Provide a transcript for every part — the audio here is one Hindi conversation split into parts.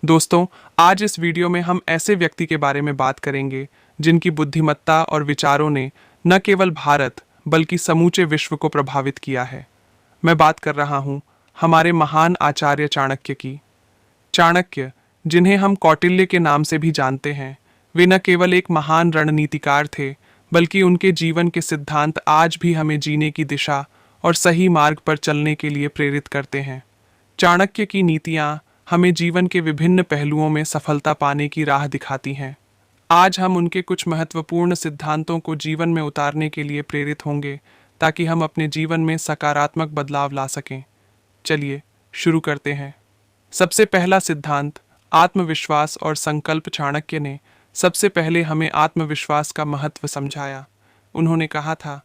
दोस्तों, आज इस वीडियो में हम ऐसे व्यक्ति के बारे में बात करेंगे जिनकी बुद्धिमत्ता और विचारों ने न केवल भारत बल्कि समूचे विश्व को प्रभावित किया है। मैं बात कर रहा हूँ हमारे महान आचार्य चाणक्य की। चाणक्य, जिन्हें हम कौटिल्य के नाम से भी जानते हैं, वे न केवल एक महान रणनीतिकार थे, बल्कि उनके जीवन के सिद्धांत आज भी हमें जीने की दिशा और सही मार्ग पर चलने के लिए प्रेरित करते हैं। चाणक्य की नीतियाँ हमें जीवन के विभिन्न पहलुओं में सफलता पाने की राह दिखाती हैं। आज हम उनके कुछ महत्वपूर्ण सिद्धांतों को जीवन में उतारने के लिए प्रेरित होंगे, ताकि हम अपने जीवन में सकारात्मक बदलाव ला सकें। चलिए शुरू करते हैं। सबसे पहला सिद्धांत, आत्मविश्वास और संकल्प। चाणक्य ने सबसे पहले हमें आत्मविश्वास का महत्व समझाया। उन्होंने कहा था,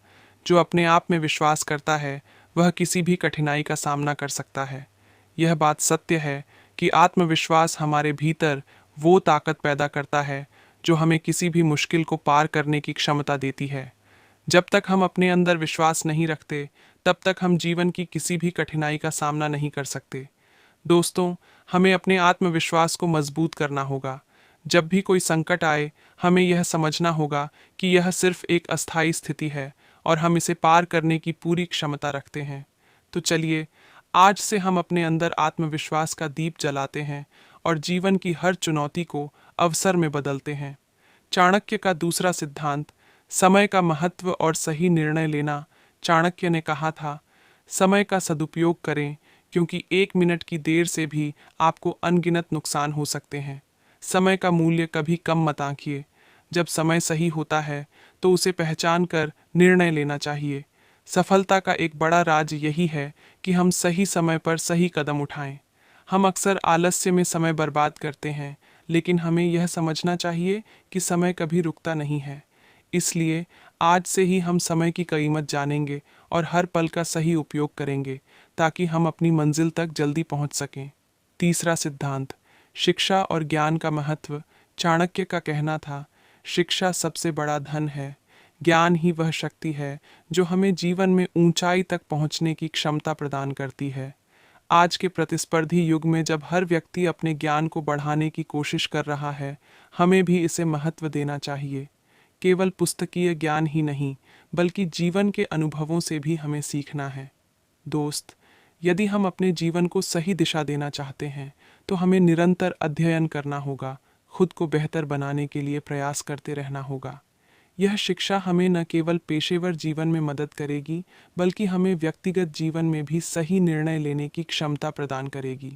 जो अपने आप में विश्वास करता है वह किसी भी कठिनाई का सामना कर सकता है। यह बात सत्य है कि आत्मविश्वास हमारे भीतर वो ताकत पैदा करता है जो हमें किसी भी मुश्किल को पार करने की क्षमता देती है। जब तक हम अपने अंदर विश्वास नहीं रखते, तब तक हम जीवन की किसी भी कठिनाई का सामना नहीं कर सकते। दोस्तों, हमें अपने आत्मविश्वास को मजबूत करना होगा। जब भी कोई संकट आए, हमें यह समझना होगा कि यह सिर्फ एक अस्थायी स्थिति है और हम इसे पार करने की पूरी क्षमता रखते हैं। तो चलिए, आज से हम अपने अंदर आत्मविश्वास का दीप जलाते हैं और जीवन की हर चुनौती को अवसर में बदलते हैं। चाणक्य का दूसरा सिद्धांत, समय का महत्व और सही निर्णय लेना। चाणक्य ने कहा था, समय का सदुपयोग करें, क्योंकि 1 मिनट की देर से भी आपको अनगिनत नुकसान हो सकते हैं। समय का मूल्य कभी कम मत आंकिए। जब समय सही होता है तो उसे पहचान कर निर्णय लेना चाहिए। सफलता का एक बड़ा राज यही है कि हम सही समय पर सही कदम उठाएं। हम अक्सर आलस्य में समय बर्बाद करते हैं, लेकिन हमें यह समझना चाहिए कि समय कभी रुकता नहीं है। इसलिए आज से ही हम समय की कीमत जानेंगे और हर पल का सही उपयोग करेंगे, ताकि हम अपनी मंजिल तक जल्दी पहुंच सकें। तीसरा सिद्धांत, शिक्षा और ज्ञान का महत्व। चाणक्य का कहना था, शिक्षा सबसे बड़ा धन है। ज्ञान ही वह शक्ति है जो हमें जीवन में ऊंचाई तक पहुंचने की क्षमता प्रदान करती है। आज के प्रतिस्पर्धी युग में जब हर व्यक्ति अपने ज्ञान को बढ़ाने की कोशिश कर रहा है, हमें भी इसे महत्व देना चाहिए। केवल पुस्तकीय ज्ञान ही नहीं, बल्कि जीवन के अनुभवों से भी हमें सीखना है। दोस्त, यदि हम अपने जीवन को सही दिशा देना चाहते हैं, तो हमें निरंतर अध्ययन करना होगा, खुद को बेहतर बनाने के लिए प्रयास करते रहना होगा। यह शिक्षा हमें न केवल पेशेवर जीवन में मदद करेगी, बल्कि हमें व्यक्तिगत जीवन में भी सही निर्णय लेने की क्षमता प्रदान करेगी।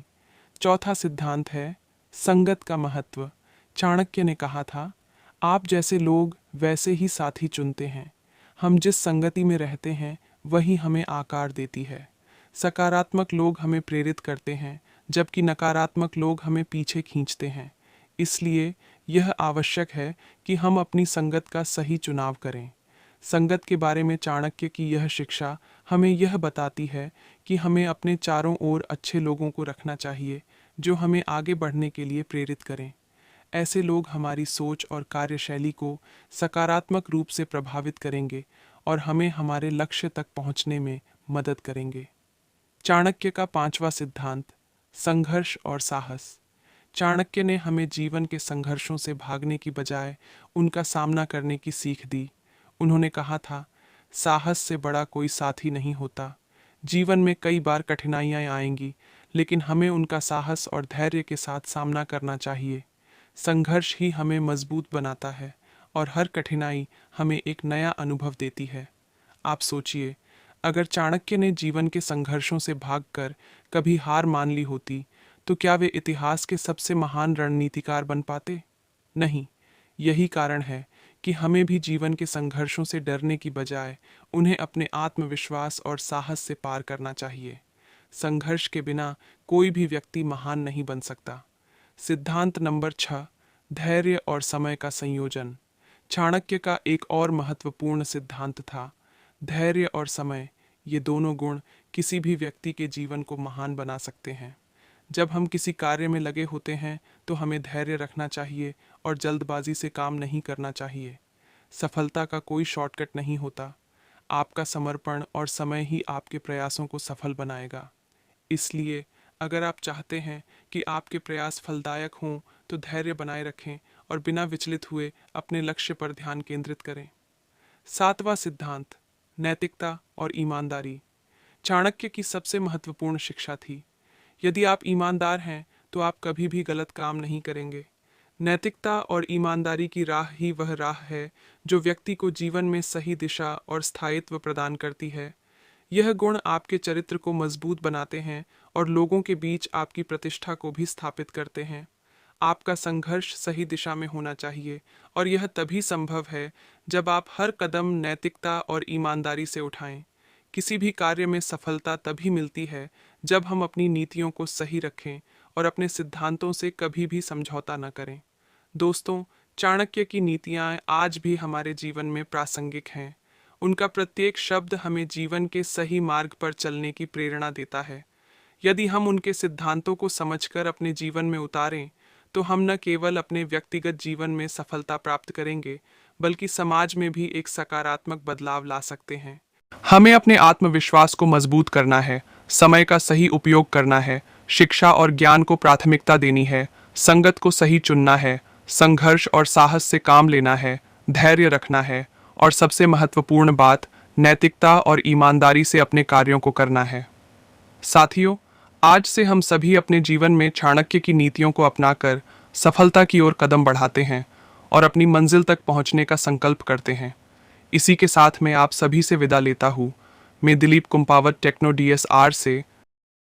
चौथा सिद्धांत है, संगत का महत्व। चाणक्य ने कहा था, आप जैसे लोग वैसे ही साथी चुनते हैं। हम जिस संगति में रहते हैं वही हमें आकार देती है। सकारात्मक लोग हमें प्रेरित करते हैं, जबकि नकारात्मक लोग हमें पीछे खींचते हैं। इसलिए यह आवश्यक है कि हम अपनी संगत का सही चुनाव करें। संगत के बारे में चाणक्य की यह शिक्षा हमें यह बताती है कि हमें अपने चारों ओर अच्छे लोगों को रखना चाहिए, जो हमें आगे बढ़ने के लिए प्रेरित करें। ऐसे लोग हमारी सोच और कार्यशैली को सकारात्मक रूप से प्रभावित करेंगे और हमें हमारे लक्ष्य तक पहुंचने में मदद करेंगे। चाणक्य का पांचवा सिद्धांत, संघर्ष और साहस। चाणक्य ने हमें जीवन के संघर्षों से भागने की बजाय उनका सामना करने की सीख दी। उन्होंने कहा था, साहस से बड़ा कोई साथी नहीं होता। जीवन में कई बार कठिनाइयां आएंगी, लेकिन हमें उनका साहस और धैर्य के साथ सामना करना चाहिए। संघर्ष ही हमें मजबूत बनाता है और हर कठिनाई हमें एक नया अनुभव देती है। आप सोचिए, अगर चाणक्य ने जीवन के संघर्षों से भागकर कभी हार मान ली होती, तो क्या वे इतिहास के सबसे महान रणनीतिकार बन पाते? नहीं। यही कारण है कि हमें भी जीवन के संघर्षों से डरने की बजाय उन्हें अपने आत्मविश्वास और साहस से पार करना चाहिए। संघर्ष के बिना कोई भी व्यक्ति महान नहीं बन सकता। सिद्धांत नंबर 6, धैर्य और समय का संयोजन। चाणक्य का एक और महत्वपूर्ण सिद्धांत था, धैर्य और समय। ये दोनों गुण किसी भी व्यक्ति के जीवन को महान बना सकते हैं। जब हम किसी कार्य में लगे होते हैं, तो हमें धैर्य रखना चाहिए और जल्दबाजी से काम नहीं करना चाहिए। सफलता का कोई शॉर्टकट नहीं होता। आपका समर्पण और समय ही आपके प्रयासों को सफल बनाएगा। इसलिए अगर आप चाहते हैं कि आपके प्रयास फलदायक हों तो धैर्य बनाए रखें और बिना विचलित हुए अपने लक्ष्य पर ध्यान केंद्रित करें। सातवां सिद्धांत, नैतिकता और ईमानदारी, चाणक्य की सबसे महत्वपूर्ण शिक्षा थी। यदि आप ईमानदार हैं तो आप कभी भी गलत काम नहीं करेंगे। नैतिकता और ईमानदारी की राह ही वह राह है जो व्यक्ति को जीवन में सही दिशा और स्थायित्व प्रदान करती है। यह गुण आपके चरित्र को मजबूत बनाते हैं और लोगों के बीच आपकी प्रतिष्ठा को भी स्थापित करते हैं। आपका संघर्ष सही दिशा में होना चाहिए और यह तभी संभव है जब आप हर कदम नैतिकता और ईमानदारी से उठाएं। किसी भी कार्य में सफलता तभी मिलती है जब हम अपनी नीतियों को सही रखें और अपने सिद्धांतों से कभी भी समझौता न करें। दोस्तों, चाणक्य की नीतियाँ आज भी हमारे जीवन में प्रासंगिक हैं। उनका प्रत्येक शब्द हमें जीवन के सही मार्ग पर चलने की प्रेरणा देता है। यदि हम उनके सिद्धांतों को समझकर अपने जीवन में उतारें तो हम न केवल अपने व्यक्तिगत जीवन में सफलता प्राप्त करेंगे बल्कि समाज में भी एक सकारात्मक बदलाव ला सकते हैं। हमें अपने आत्मविश्वास को मजबूत करना है, समय का सही उपयोग करना है, शिक्षा और ज्ञान को प्राथमिकता देनी है, संगत को सही चुनना है, संघर्ष और साहस से काम लेना है, धैर्य रखना है और सबसे महत्वपूर्ण बात, नैतिकता और ईमानदारी से अपने कार्यों को करना है। साथियों, आज से हम सभी अपने जीवन में चाणक्य की नीतियों को अपनाकर सफलता की ओर कदम बढ़ाते हैं और अपनी मंजिल तक पहुंचने का संकल्प करते हैं। इसी के साथ मैं आप सभी से विदा लेता हूँ। मैं दिलीप कुंपावत टेक्नो DSR से